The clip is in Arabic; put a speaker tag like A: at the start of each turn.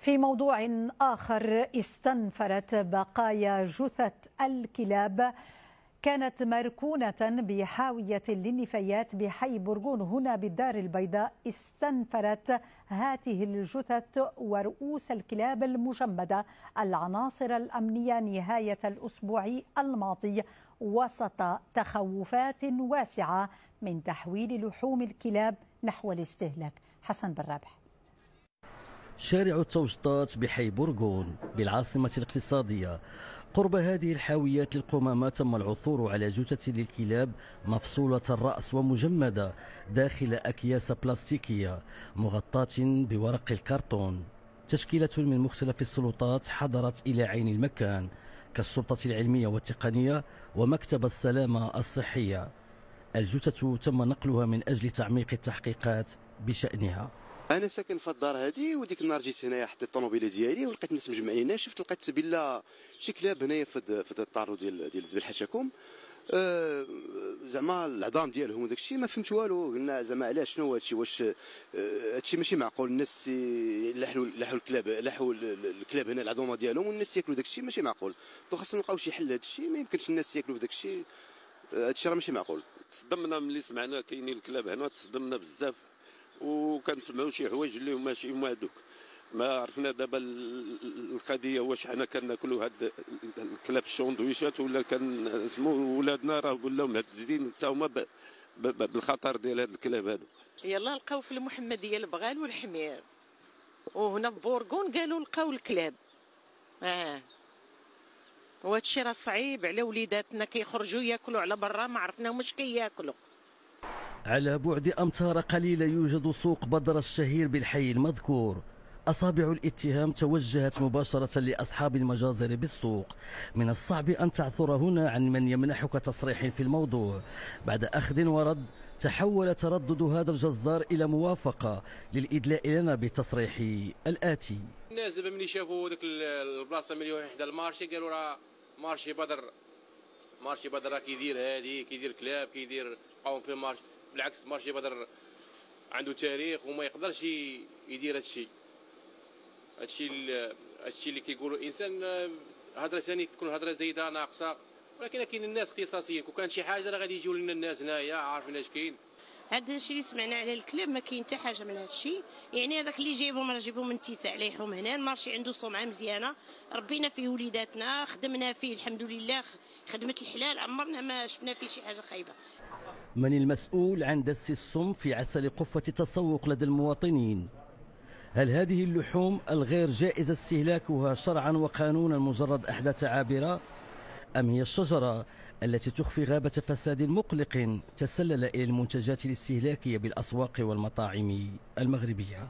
A: في موضوع آخر، استنفرت بقايا جثث الكلاب كانت مركونة بحاوية للنفايات بحي برغون هنا بالدار البيضاء. استنفرت هذه الجثث ورؤوس الكلاب المجمدة العناصر الأمنية نهاية الأسبوع الماضي وسط تخوفات واسعة من تحويل لحوم الكلاب نحو الاستهلاك. حسن بالرابح.
B: شارع التوجطات بحي برغون بالعاصمة الاقتصادية. قرب هذه الحاويات للقمامة تم العثور على جثث للكلاب مفصولة الرأس ومجمدة داخل أكياس بلاستيكية مغطاة بورق الكرتون. تشكيلة من مختلف السلطات حضرت إلى عين المكان كالسلطة العلمية والتقنية ومكتب السلامة الصحية. الجثث تم نقلها من أجل تعميق التحقيقات بشأنها.
C: انا ساكن في الدار هذه، وديك النهار جيت هنايا حطيت الطوموبيله ديالي ولقيت الناس مجمعين هنا. شفت لقيت بلا شي كلاب هنايا في الطارو ديال الزبل حاشاكم. زعما العظام ديالهم وداك الشيء ما فهمت والو. قلنا زعما علاش شنو هذا الشيء؟ واش هذا الشيء ماشي معقول؟ الناس لاحوا الكلاب هنا العظومه ديالهم والناس ياكلوا داك الشيء، ماشي معقول. خاصنا نلقاو شي حل لهذا الشيء. ما يمكنش الناس ياكلوا في داك الشيء، هذا الشيء راه ماشي معقول.
D: تصدمنا ملي سمعنا كاينين الكلاب هنا، تصدمنا بزاف وكنسمعوا شي حوايج اللي هما ماشي هما هذوك. ما عرفنا دابا القضيه واش حنا كناكلوا هاد الكلاب الشوندويشات ولا كنسموا ولادنا راه ولاو مهددين حتى هما بالخطر ديال هاد الكلاب هادو.
E: يلا لقاو في المحمديه البغال والحمير، وهنا في بورغون قالوا لقاو الكلاب. وهذا الشيء راه صعيب على وليداتنا، كيخرجوا ياكلوا على برا ما عرفنا واش كياكلوا.
B: على بعد أمتار قليلة يوجد سوق بدر الشهير بالحي المذكور. أصابع الاتهام توجهت مباشرة لأصحاب المجازر بالسوق. من الصعب أن تعثر هنا عن من يمنحك تصريح في الموضوع. بعد أخذ ورد تحول تردد هذا الجزار إلى موافقة للإدلاء لنا بالتصريح الآتي.
F: الناس دابا ملي شافوا ديك البلاصة ملي حدا المارشي قالوا راه مارشي بدر راه كيدير هادي، كيدير كلاب، كيدير قوم في المارشي. بالعكس مارشي بدر عنده تاريخ وما يقدرش يدير هادشي اللي كيقولوا الانسان. هضره ثاني تكون هضره زايده ناقصه، ولكن كاين الناس اختصاصيين. كون كان شي حاجه راه غادي يجيو لنا الناس هنايا عارفين اش كاين.
G: هذا الشيء اللي سمعنا على الكلاب ما كاين حتى حاجه من هذا الشيء. يعني هذاك اللي جايبهم راه جايبهم من اتساع ليحهم هنا. المارشي عنده سمعه مزيانه، ربينا فيه وليداتنا، خدمنا فيه الحمد لله خدمه الحلال، عمرنا ما شفنا فيه شي حاجه خايبه.
B: من المسؤول عن دس السم في عسل قفة التسوق لدى المواطنين؟ هل هذه اللحوم الغير جائز استهلاكها شرعا وقانونا مجرد أحداث عابرة؟ أم هي الشجرة التي تخفي غابة فساد مقلق تسلل إلى المنتجات الاستهلاكية بالأسواق والمطاعم المغربية؟